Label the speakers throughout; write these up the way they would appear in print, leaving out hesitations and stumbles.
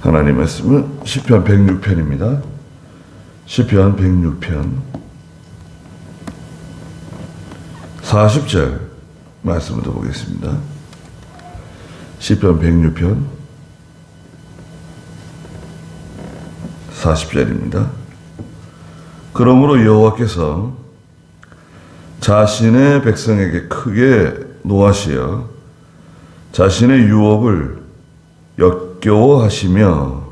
Speaker 1: 하나님 말씀은 시편 106편입니다. 시편 106편 40절 말씀을 보겠습니다. 시편 106편 40절입니다. 그러므로 여호와께서 자신의 백성에게 크게 노하시어 자신의 유업을 역겨워하시며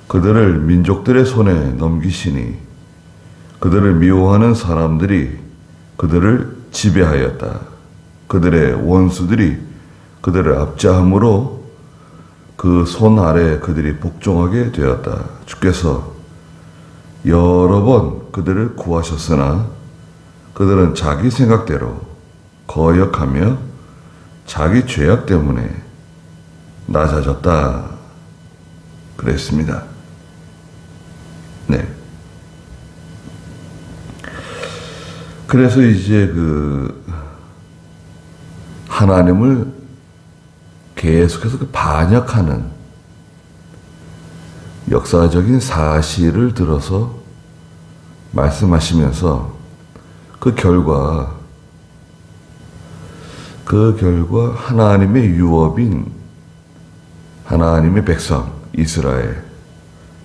Speaker 1: 그들을 민족들의 손에 넘기시니 그들을 미워하는 사람들이 그들을 지배하였다. 그들의 원수들이 그들을 압제함으로 그 손 아래 그들이 복종하게 되었다. 주께서 여러 번 그들을 구하셨으나 그들은 자기 생각대로 거역하며 자기 죄악 때문에 낮아졌다. 그랬습니다. 네. 그래서 이제 하나님을 계속해서 반역하는 역사적인 사실을 들어서 말씀하시면서 그 결과 하나님의 유업인 하나님의 백성 이스라엘,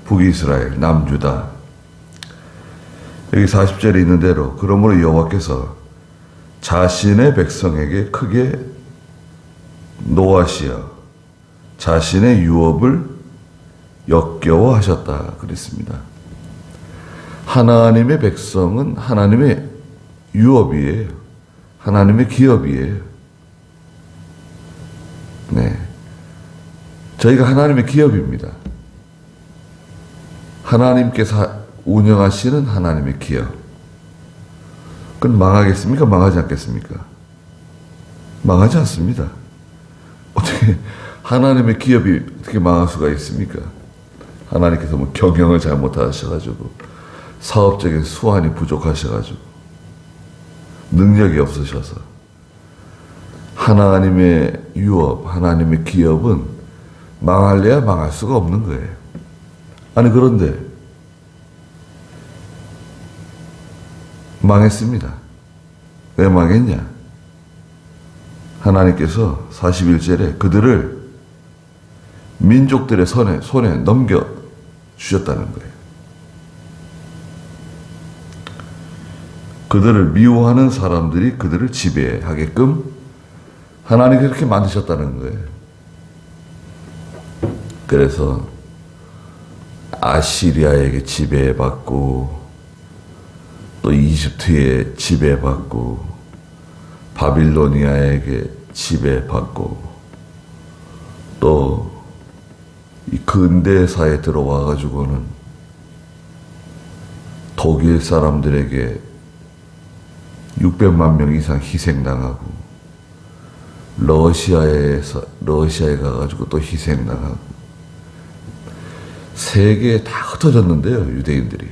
Speaker 1: 북이스라엘, 남유다. 여기 40절에 있는 대로 그러므로 여호와께서 자신의 백성에게 크게 노하시어 자신의 유업을 역겨워하셨다 그랬습니다. 하나님의 백성은 하나님의 유업이에요. 하나님의 기업이에요. 네. 저희가 하나님의 기업입니다. 하나님께서 운영하시는 하나님의 기업. 그건 망하겠습니까? 망하지 않겠습니까? 망하지 않습니다. 어떻게 하나님의 기업이 어떻게 망할 수가 있습니까? 하나님께서 뭐 경영을 잘못하셔가지고 사업적인 수완이 부족하셔가지고 능력이 없으셔서 하나님의 유업, 하나님의 기업은 망할래야 망할 수가 없는 거예요. 아니 그런데 망했습니다. 왜 망했냐? 하나님께서 41절에 그들을 민족들의 손에 넘겨주셨다는 거예요. 그들을 미워하는 사람들이 그들을 지배하게끔 하나님이 그렇게 만드셨다는 거예요. 그래서 아시리아에게 지배받고 또 이집트에 지배받고 바빌로니아에게 지배받고 또 이 근대사에 들어와 가지고는 독일 사람들에게 600만 명 이상 희생당하고 러시아에 가가지고 또 희생당하고 세계에 다 흩어졌는데요, 유대인들이.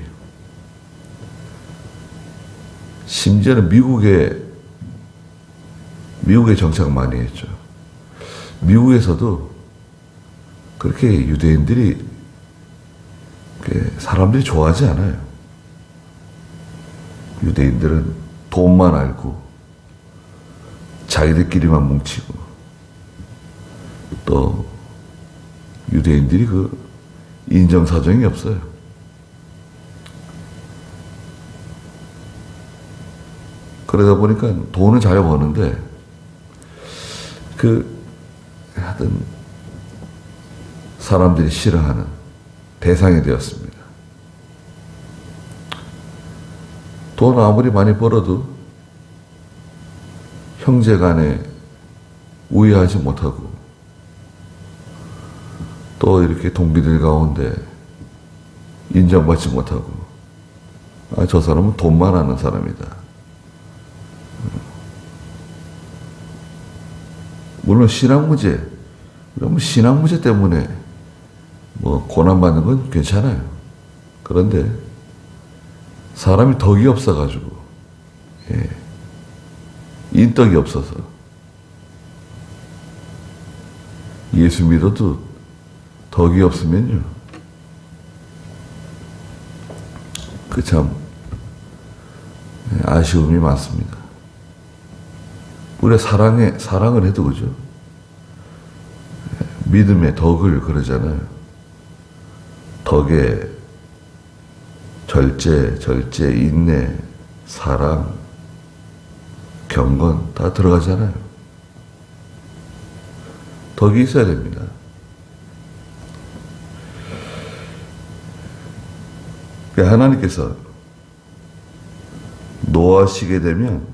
Speaker 1: 심지어는 미국에 정착 많이 했죠. 미국에서도 그렇게 유대인들이 사람들이 좋아하지 않아요. 유대인들은 돈만 알고 자기들끼리만 뭉치고 또 유대인들이 인정사정이 없어요. 그러다 보니까 돈은 잘 버는데 하여튼 사람들이 싫어하는 대상이 되었습니다. 돈 아무리 많이 벌어도 형제 간에 우애하지 못하고 또 이렇게 동기들 가운데 인정받지 못하고 저 사람은 돈만 아는 사람이다. 물론 신앙 문제 때문에 고난받는 건 괜찮아요. 그런데 사람이 덕이 없어가지고 인덕이 없어서 예수 믿어도 덕이 없으면요. 그 참 아쉬움이 많습니다. 우리가 사랑을 해도 그죠? 믿음의 덕을 그러잖아요. 덕에 절제, 인내, 사랑, 경건 다 들어가잖아요. 덕이 있어야 됩니다. 하나님께서 노하시게 되면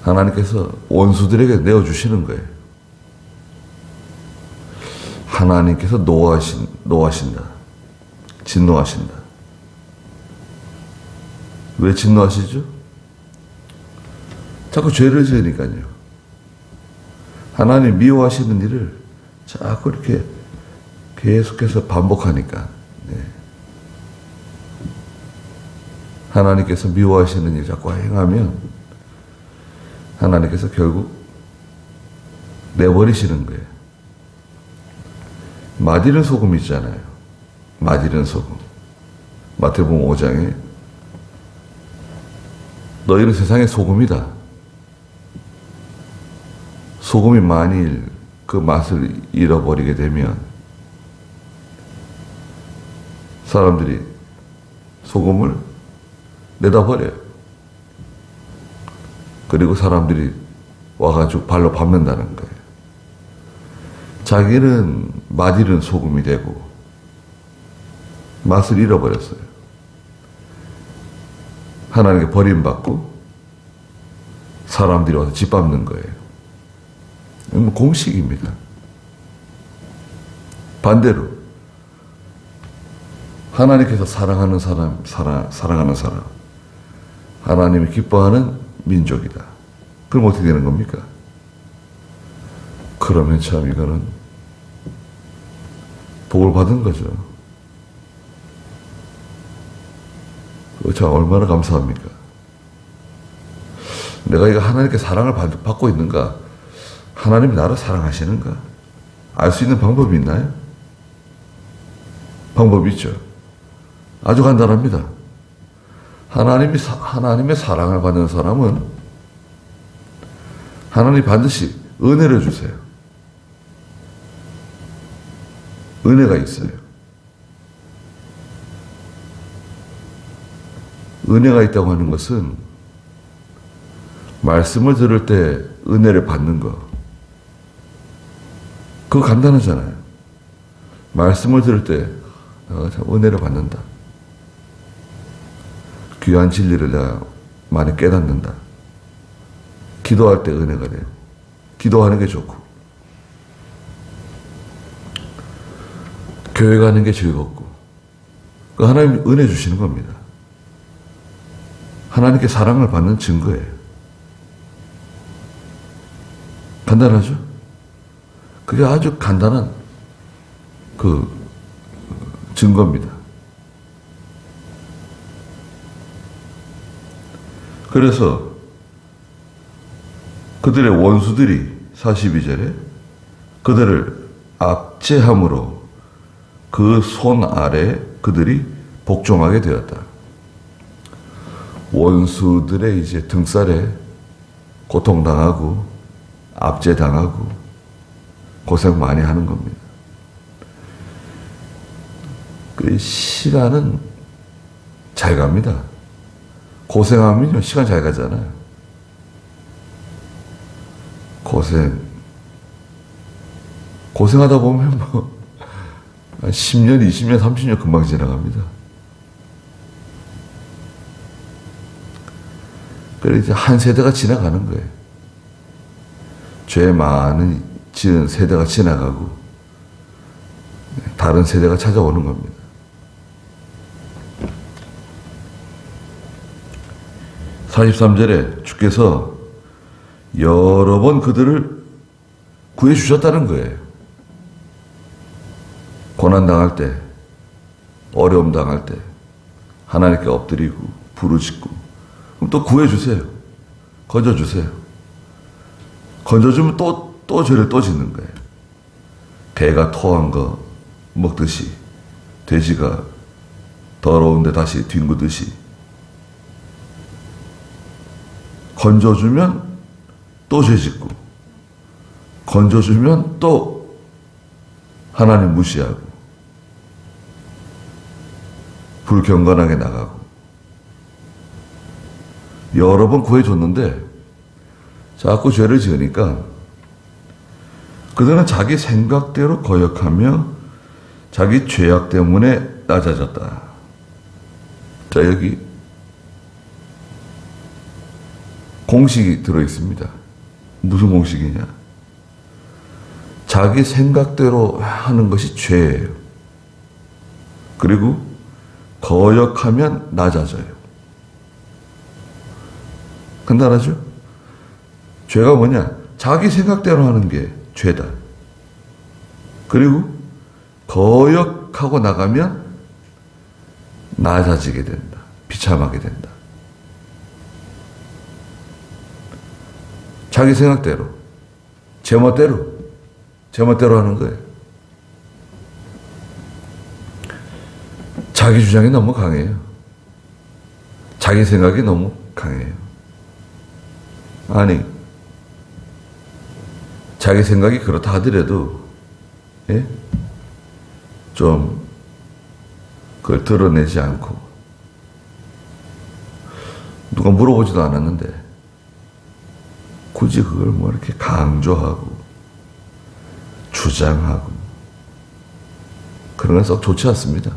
Speaker 1: 하나님께서 원수들에게 내어주시는 거예요. 하나님께서 노하신다. 진노하신다. 왜 진노하시죠? 자꾸 죄를 지으니까요. 하나님 미워하시는 일을 자꾸 이렇게 계속해서 반복하니까. 네. 하나님께서 미워하시는 일 자꾸 행하면 하나님께서 결국 내버리시는 거예요. 맛있는 소금 있잖아요. 맛있는 소금. 마태복음 5장에 너희는 세상의 소금이다. 소금이 만일 그 맛을 잃어버리게 되면 사람들이 소금을 내다버려요. 그리고 사람들이 와가지고 발로 밟는다는 거예요. 자기는 맛있는 소금이 되고 맛을 잃어버렸어요. 하나님께 버림받고 사람들이 와서 짓밟는 거예요. 공식입니다. 반대로 하나님께서 사랑하는 사람, 사랑하는 사람, 하나님이 기뻐하는 민족이다. 그럼 어떻게 되는 겁니까? 그러면 참 이거는 복을 받은 거죠. 참 얼마나 감사합니까? 내가 이거 하나님께 사랑을 받고 있는가? 하나님이 나를 사랑하시는가? 알 수 있는 방법이 있나요? 방법이 있죠. 아주 간단합니다. 하나님의 사랑을 받는 사람은 하나님 반드시 은혜를 주세요. 은혜가 있어요. 은혜가 있다고 하는 것은 말씀을 들을 때 은혜를 받는 거. 그거 간단하잖아요. 말씀을 들을 때 내가 참 은혜를 받는다. 귀한 진리를 내가 많이 깨닫는다. 기도할 때 은혜가 돼요. 기도하는 게 좋고 교회 가는 게 즐겁고 그 하나님 은혜 주시는 겁니다. 하나님께 사랑을 받는 증거예요. 간단하죠? 그게 아주 간단한 그 증거입니다. 그래서 그들의 원수들이 42절에 그들을 압제함으로 그 손 아래 그들이 복종하게 되었다. 원수들의 이제 등살에 고통당하고 압제당하고 고생 많이 하는 겁니다. 그 시간은 잘 갑니다. 고생하면요 시간 잘 가잖아요. 고생하다 보면 뭐 10년, 20년, 30년 금방 지나갑니다. 그래서 이제 한 세대가 지나가는 거예요. 죄 많은 지은 세대가 지나가고 다른 세대가 찾아오는 겁니다. (43절에) 주께서 여러 번 그들을 구해주셨다는 거예요. 고난당할 때, 어려움 당할 때 하나님께 엎드리고 부르짖고 그럼 또 구해주세요. 건져주세요. 건져주면 또 죄를 또 짓는 거예요. 개가 토한 거 먹듯이, 돼지가 더러운데 다시 뒹구듯이, 건져주면 또 죄짓고, 건져주면 또 하나님 무시하고, 불경건하게 나가고, 여러 번 구해줬는데 자꾸 죄를 지으니까 그들은 자기 생각대로 거역하며 자기 죄악 때문에 낮아졌다. 자, 여기 공식이 들어있습니다. 무슨 공식이냐? 자기 생각대로 하는 것이 죄예요. 그리고 거역하면 낮아져요. 간단하죠? 죄가 뭐냐? 자기 생각대로 하는 게 죄다. 그리고 거역하고 나가면 낮아지게 된다. 비참하게 된다. 자기 생각대로, 제멋대로 하는 거예요. 자기 주장이 너무 강해요. 자기 생각이 너무 강해요. 아니, 자기 생각이 그렇다 하더라도, 예? 좀, 그걸 드러내지 않고, 누가 물어보지도 않았는데, 굳이 그걸 뭐 이렇게 강조하고, 주장하고, 그런 건 썩 좋지 않습니다.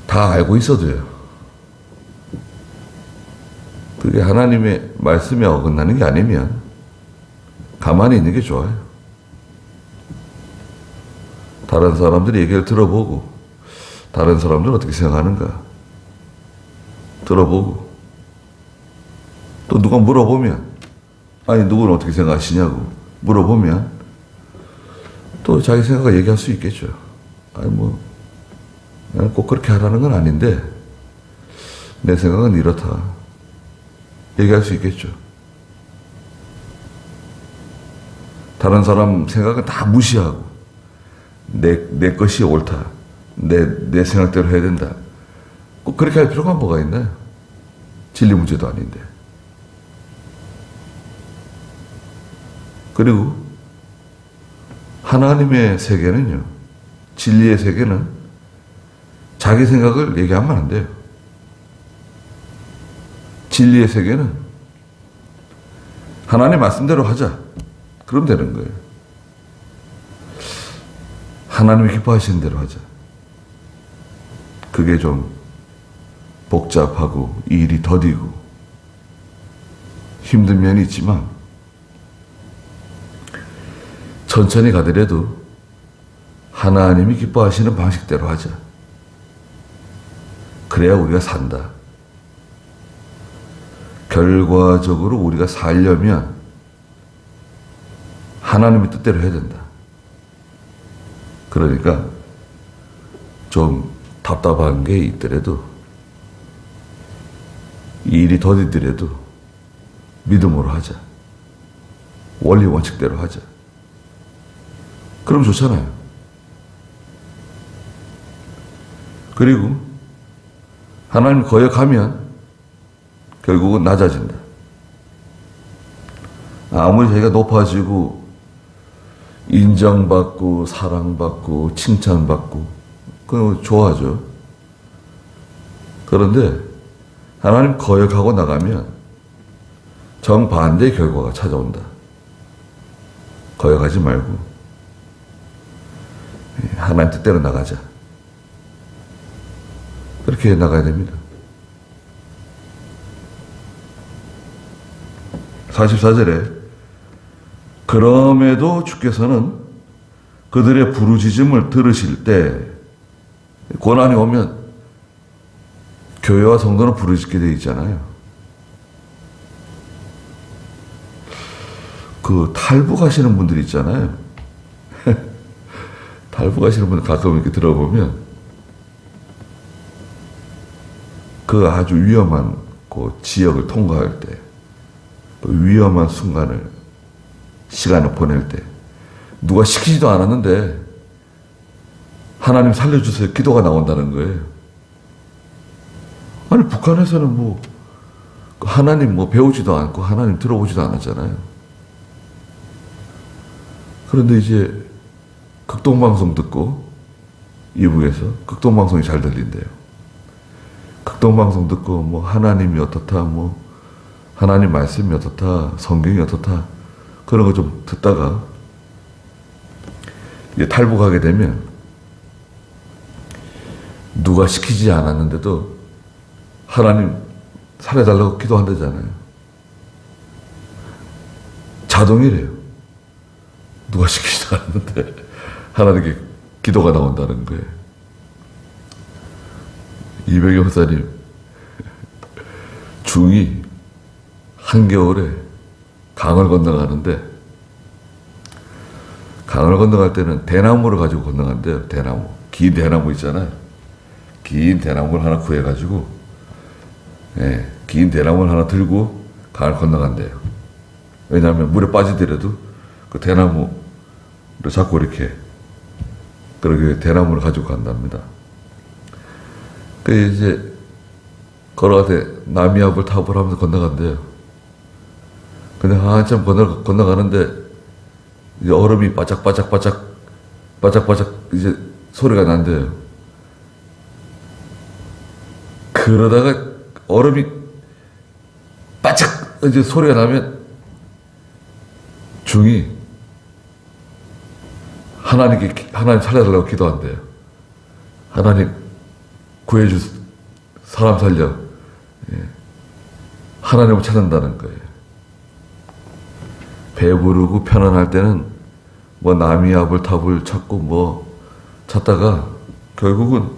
Speaker 1: 다 알고 있어도요. 그게 하나님의 말씀에 어긋나는 게 아니면 가만히 있는 게 좋아요. 다른 사람들의 얘기를 들어보고 다른 사람들은 어떻게 생각하는가 들어보고 또 누가 물어보면 아니 누구는 어떻게 생각하시냐고 물어보면 또 자기 생각을 얘기할 수 있겠죠. 아니 뭐 나는 꼭 그렇게 하라는 건 아닌데 내 생각은 이렇다. 얘기할 수 있겠죠. 다른 사람 생각은 다 무시하고 내 것이 옳다. 내 생각대로 해야 된다. 꼭 그렇게 할 필요가 뭐가 있나요? 진리 문제도 아닌데. 그리고 하나님의 세계는요. 진리의 세계는 자기 생각을 얘기하면 안 돼요. 진리의 세계는 하나님 말씀대로 하자. 그럼 되는 거예요. 하나님이 기뻐하시는 대로 하자. 그게 좀 복잡하고 일이 더디고 힘든 면이 있지만 천천히 가더라도 하나님이 기뻐하시는 방식대로 하자. 그래야 우리가 산다. 결과적으로 우리가 살려면 하나님의 뜻대로 해야 된다. 그러니까 좀 답답한 게 있더라도 일이 더디더라도 믿음으로 하자. 원리 원칙대로 하자. 그럼 좋잖아요. 그리고 하나님 거역하면 결국은 낮아진다. 아무리 자기가 높아지고 인정받고 사랑받고 칭찬받고 그건 좋아하죠. 그런데 하나님 거역하고 나가면 정반대의 결과가 찾아온다. 거역하지 말고 하나님 뜻대로 나가자. 그렇게 나가야 됩니다. 44절에 그럼에도 주께서는 그들의 부르짖음을 들으실 때 고난이 오면 교회와 성도는 부르짖게 되어 있잖아요. 그 탈북하시는 분들 있잖아요. 탈북하시는 분들 가끔 이렇게 들어보면 그 아주 위험한 그 지역을 통과할 때 그 위험한 순간을 시간을 보낼 때 누가 시키지도 않았는데 하나님 살려주세요 기도가 나온다는 거예요. 아니 북한에서는 뭐 하나님 뭐 배우지도 않고 하나님 들어보지도 않았잖아요. 그런데 이제 극동방송 듣고 이북에서 극동방송이 잘 들린대요. 극동방송 듣고 뭐 하나님이 어떻다 뭐 하나님 말씀이 어떻다 성경이 어떻다 그런 거 좀 듣다가 이제 탈북하게 되면 누가 시키지 않았는데도 하나님 살려달라고 기도한다잖아요. 자동이래요. 누가 시키지도 않았는데 하나님께 기도가 나온다는 거예요. 이백영 목사님 중2 한겨울에 강을 건너가는데 강을 건너갈 때는 대나무를 가지고 건너간대요. 대나무. 긴 대나무 있잖아요. 긴 대나무를 하나 구해가지고 긴 대나무를 하나 들고 강을 건너간대요. 왜냐하면 물에 빠지더라도 그 대나무를 잡고 이렇게 그렇게 대나무를 가지고 간답니다. 그 이제 걸어가다 나미압을 탑을 하면서 건너간대요. 근데 한참 건너가는데 이제 얼음이 바짝바짝 이제 소리가 난대요. 그러다가 얼음이 바짝 이제 소리가 나면 중이 하나님 살려달라고 기도한대요. 하나님 구해주 사람 살려. 하나님을 찾는다는 거예요. 배부르고 편안할 때는 뭐 나미압을 탑을 찾고 뭐 찾다가 결국은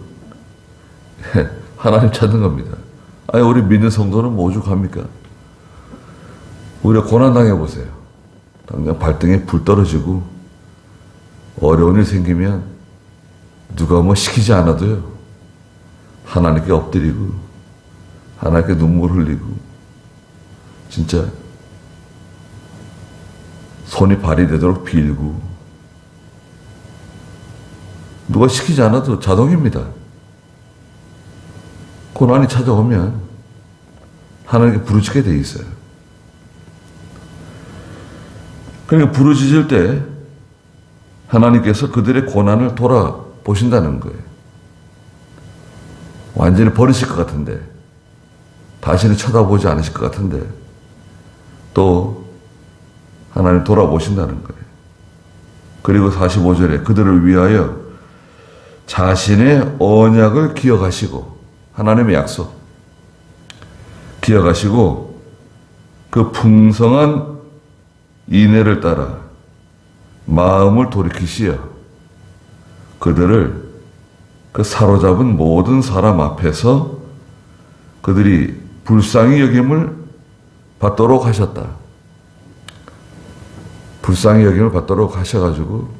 Speaker 1: 하나님 찾는 겁니다. 아니 우리 믿는 성도는 뭐 오죽합니까? 우리가 고난 당해보세요. 당장 발등에 불 떨어지고 어려운 일 생기면 누가 뭐 시키지 않아도요. 하나님께 엎드리고 하나님께 눈물 흘리고 진짜 손이 발이 되도록 빌고 누가 시키지 않아도 자동입니다. 고난이 찾아오면 하나님께 부르짖게 돼 있어요. 그러니까 부르짖을 때 하나님께서 그들의 고난을 돌아보신다는 거예요. 완전히 버리실 것 같은데 다시는 쳐다보지 않으실 것 같은데 또 하나님 돌아보신다는 거예요. 그리고 45절에 그들을 위하여 자신의 언약을 기억하시고 하나님의 약속 기억하시고 그 풍성한 인애를 따라 마음을 돌이키시어 그들을 그 사로잡은 모든 사람 앞에서 그들이 불쌍히 여김을 받도록 하셨다. 불쌍히 여김을 받도록 하셔가지고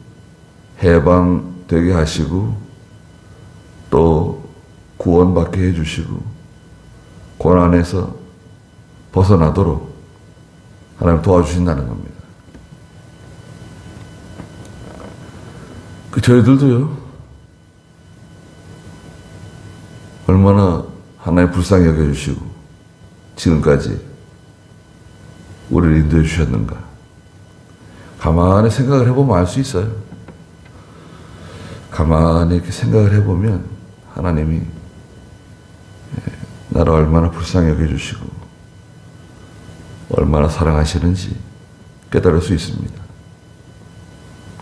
Speaker 1: 해방되게 하시고 또 구원받게 해주시고 고난에서 벗어나도록 하나님 도와주신다는 겁니다. 저희들도요 얼마나 하나님 불쌍히 여겨주시고 지금까지 우리를 인도해 주셨는가 가만히 생각을 해보면 알 수 있어요. 가만히 이렇게 생각을 해보면 하나님이 나를 얼마나 불쌍히 여겨주시고 얼마나 사랑하시는지 깨달을 수 있습니다.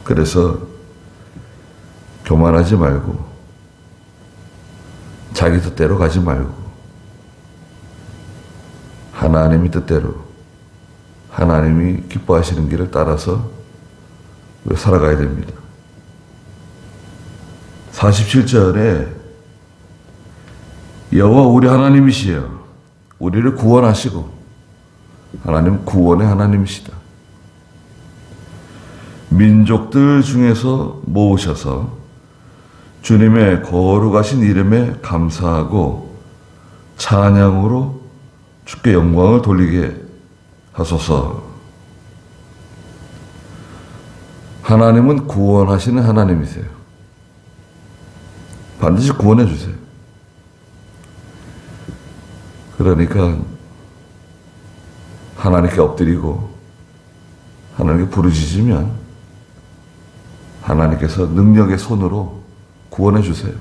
Speaker 1: 그래서 교만하지 말고 자기 뜻대로 가지 말고 하나님의 뜻대로 하나님이 기뻐하시는 길을 따라서 우리가 살아가야 됩니다. 47절에 여호와 우리 하나님이시여 우리를 구원하시고 하나님 구원의 하나님이시다. 민족들 중에서 모으셔서 주님의 거룩하신 이름에 감사하고 찬양으로 주께 영광을 돌리게 하소서. 하나님은 구원하시는 하나님이세요. 반드시 구원해 주세요. 그러니까 하나님께 엎드리고 하나님께 부르짖으면 하나님께서 능력의 손으로 구원해 주세요.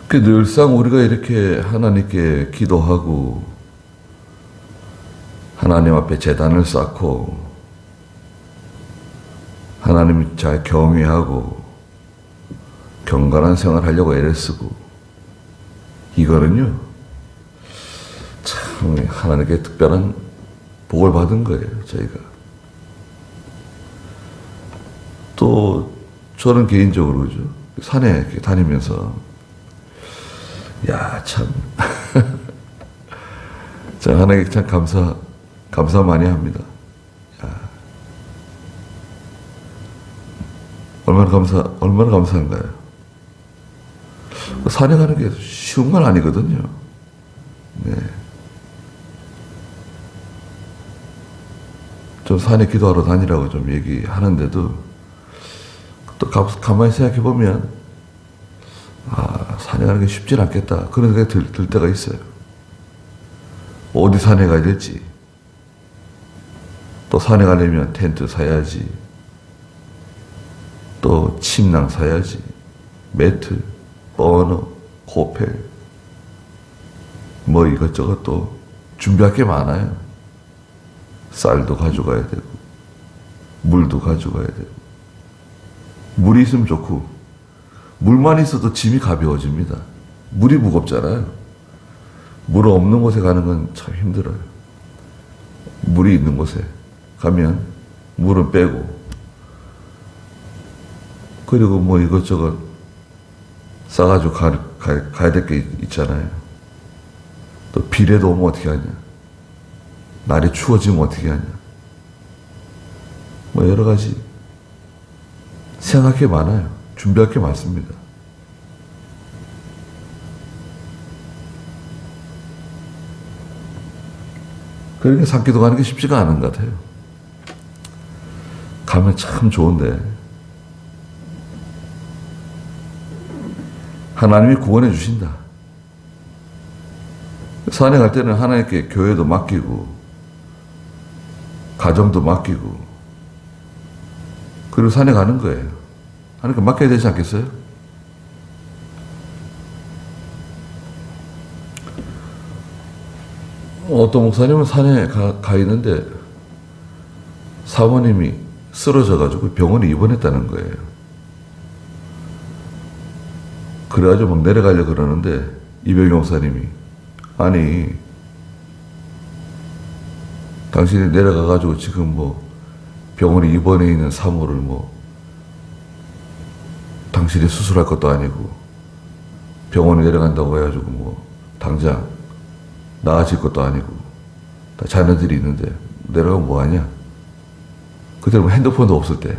Speaker 1: 늘상 우리가 이렇게 하나님께 기도하고 하나님 앞에 제단을 쌓고 하나님 잘 경외하고 경건한 생활을 하려고 애를 쓰고 이거는요 참 하나님께 특별한 복을 받은 거예요. 저희가 또 저는 개인적으로 그죠 산에 이렇게 다니면서 야, 참. 자, 하나님께 참 감사 많이 합니다. 야. 얼마나 감사한가요? 산에 가는 게 쉬운 건 아니거든요. 네. 좀 산에 기도하러 다니라고 좀 얘기하는데도 또 가만히 생각해 보면 산에 가는 게 쉽진 않겠다. 그런 생각이 들 때가 있어요. 어디 산에 가야 될지. 또 산에 가려면 텐트 사야지. 또 침낭 사야지. 매트, 버너, 코펠. 뭐 이것저것 또 준비할 게 많아요. 쌀도 가져가야 되고, 물도 가져가야 되고. 물이 있으면 좋고, 물만 있어도 짐이 가벼워집니다. 물이 무겁잖아요. 물 없는 곳에 가는 건 참 힘들어요. 물이 있는 곳에 가면 물은 빼고 그리고 뭐 이것저것 싸가지고 가야 될 게 있잖아요. 또 비례도 오면 어떻게 하냐. 날이 추워지면 어떻게 하냐. 뭐 여러 가지 생각할 게 많아요. 준비할 게 많습니다. 그러니까 산기도 가는 게 쉽지가 않은 것 같아요. 가면 참 좋은데 하나님이 구원해 주신다. 산에 갈 때는 하나님께 교회도 맡기고 가정도 맡기고 그리고 산에 가는 거예요. 하나님께 맡겨야 되지 않겠어요? 어떤 목사님은 산에 가 있는데 사모님이 쓰러져가지고 병원에 입원했다는 거예요. 그래가지고 막 내려가려고 그러는데 이병용 목사님이 아니 당신이 내려가가지고 지금 뭐 병원에 입원해 있는 사모를 뭐 당신이 수술할 것도 아니고 병원에 내려간다고 해가지고 뭐 당장 나아질 것도 아니고 다 자녀들이 있는데 내려가면 뭐하냐. 그때 뭐 핸드폰도 없을 때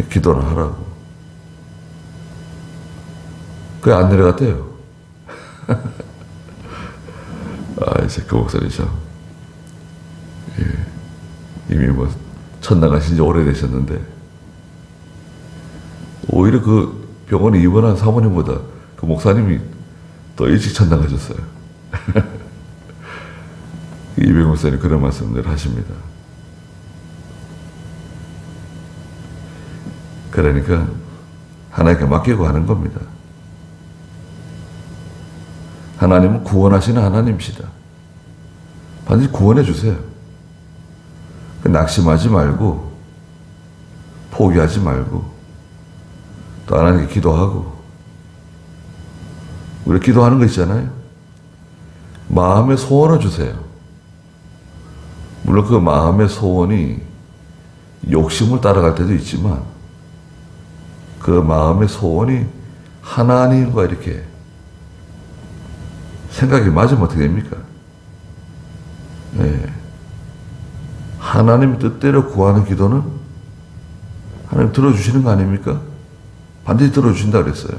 Speaker 1: 기도를 하라고. 그게 안 내려갔대요. 이제 그 목사님 참 이미 뭐 천당 가신 지 오래되셨는데 오히려 그 병원에 입원한 사모님보다 그 목사님이 더 일찍 천당 가셨어요. 이병 목사님 그런 말씀들 하십니다. 그러니까 하나님께 맡기고 하는 겁니다. 하나님은 구원하시는 하나님이시다. 반드시 구원해 주세요. 낙심하지 말고 포기하지 말고 또 하나님께 기도하고 우리 기도하는 거 있잖아요. 마음의 소원을 주세요. 물론 그 마음의 소원이 욕심을 따라갈 때도 있지만 그 마음의 소원이 하나님과 이렇게 생각이 맞으면 어떻게 됩니까? 네. 하나님 뜻대로 구하는 기도는 하나님 들어주시는 거 아닙니까? 반드시 들어주신다 그랬어요.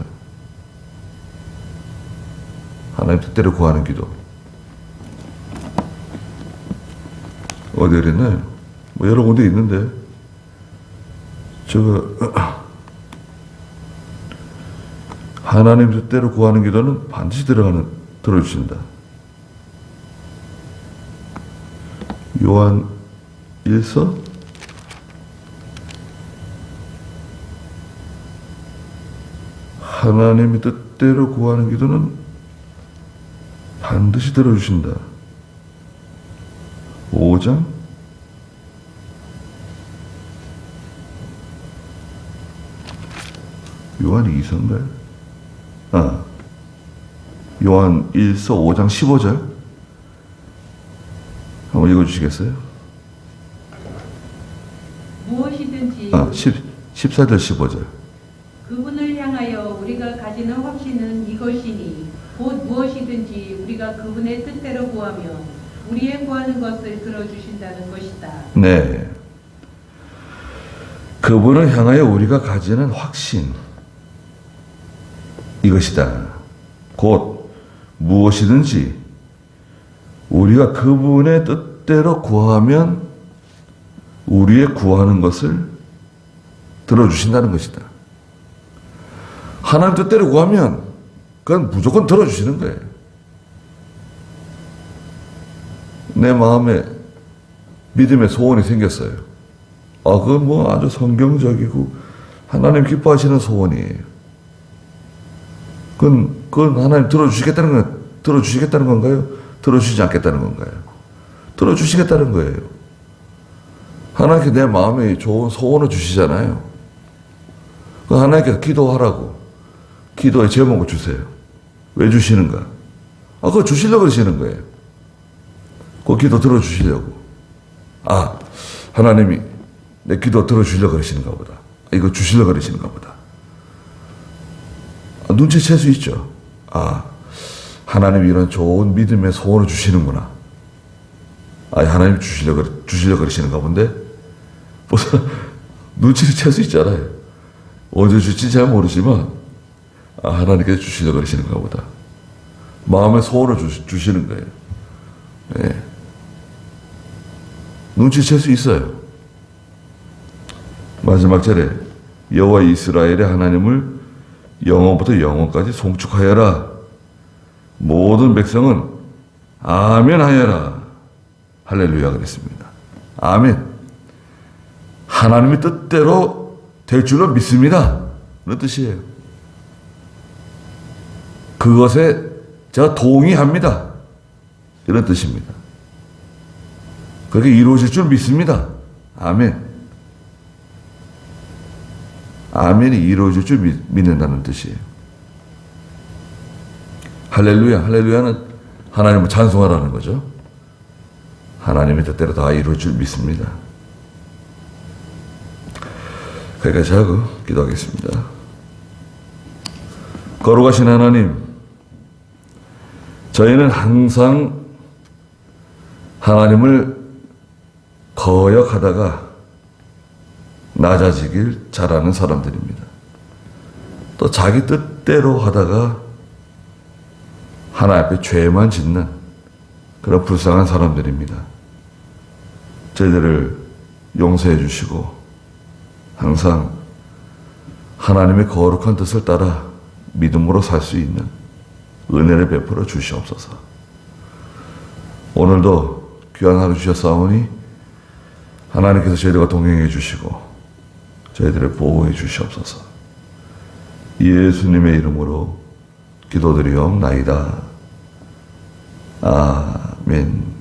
Speaker 1: 하나님 뜻대로 구하는 기도. 어디 그랬나요? 뭐 여러 군데 있는데 하나님 뜻대로 구하는 기도는 반드시 들어주신다. 요한 1서 하나님의 뜻대로 구하는 기도는 반드시 들어주신다. 5장 요한 2서인가요? 요한 1서 5장 15절 한번 읽어주시겠어요?
Speaker 2: 무엇이든지
Speaker 1: 14절 15절
Speaker 2: 그분을 향하여 우리가 가지는 확신은 이것이니 곧 무엇이든지 우리가 그분의 뜻대로 구하면 우리의 구하는 것을 들어주신다는 것이다.
Speaker 1: 네, 그분을 향하여 우리가 가지는 확신 이것이다. 곧 무엇이든지 우리가 그분의 뜻대로 구하면 우리의 구하는 것을 들어주신다는 것이다. 하나님 뜻대로 구하면 그건 무조건 들어주시는 거예요. 내 마음에 믿음의 소원이 생겼어요. 그건 뭐 아주 성경적이고 하나님 기뻐하시는 소원이에요. 그건 하나님 들어주시겠다는 건가요? 들어주시지 않겠다는 건가요? 들어주시겠다는 거예요. 하나님께 내 마음에 좋은 소원을 주시잖아요. 하나님께서 기도하라고 기도의 제목을 주세요. 왜 주시는가? 그거 주시려고 그러시는 거예요. 그 기도 들어주시려고. 하나님이 내 기도 들어주시려고 그러시는가 보다. 이거 주시려고 그러시는가 보다. 눈치챌 수 있죠. 하나님이 이런 좋은 믿음의 소원을 주시는구나. 하나님이 주시려고 그러시는가 본데? 눈치를 챌 수 있잖아요. 언제 줄지 잘 모르지만, 하나님께서 주시려고 그러시는가 보다. 마음의 소원을 주시는 거예요. 네. 눈치챌 수 있어요. 마지막 절에 여호와 이스라엘의 하나님을 영원부터 영원까지 송축하여라. 모든 백성은 아멘 하여라. 할렐루야 그랬습니다. 아멘. 하나님의 뜻대로 될 줄로 믿습니다. 그런 뜻이에요. 그것에 제가 동의합니다. 이런 뜻입니다. 그렇게 이루어질 줄 믿습니다. 아멘. 아멘이 이루어질 줄 믿는다는 뜻이에요. 할렐루야. 할렐루야는 하나님을 찬송하라는 거죠. 하나님의 뜻대로 다 이루어질 줄 믿습니다. 거기까지 하고 기도하겠습니다. 거룩하신 하나님, 저희는 항상 하나님을 거역하다가 낮아지길 잘하는 사람들입니다. 또 자기 뜻대로 하다가 하나님 앞에 죄만 짓는 그런 불쌍한 사람들입니다. 저희들을 용서해 주시고 항상 하나님의 거룩한 뜻을 따라 믿음으로 살 수 있는 은혜를 베풀어 주시옵소서. 오늘도 귀한 하루 주셨사오니 하나님께서 저희들과 동행해 주시고 저희들을 보호해 주시옵소서. 예수님의 이름으로 기도드리옵나이다. 아멘.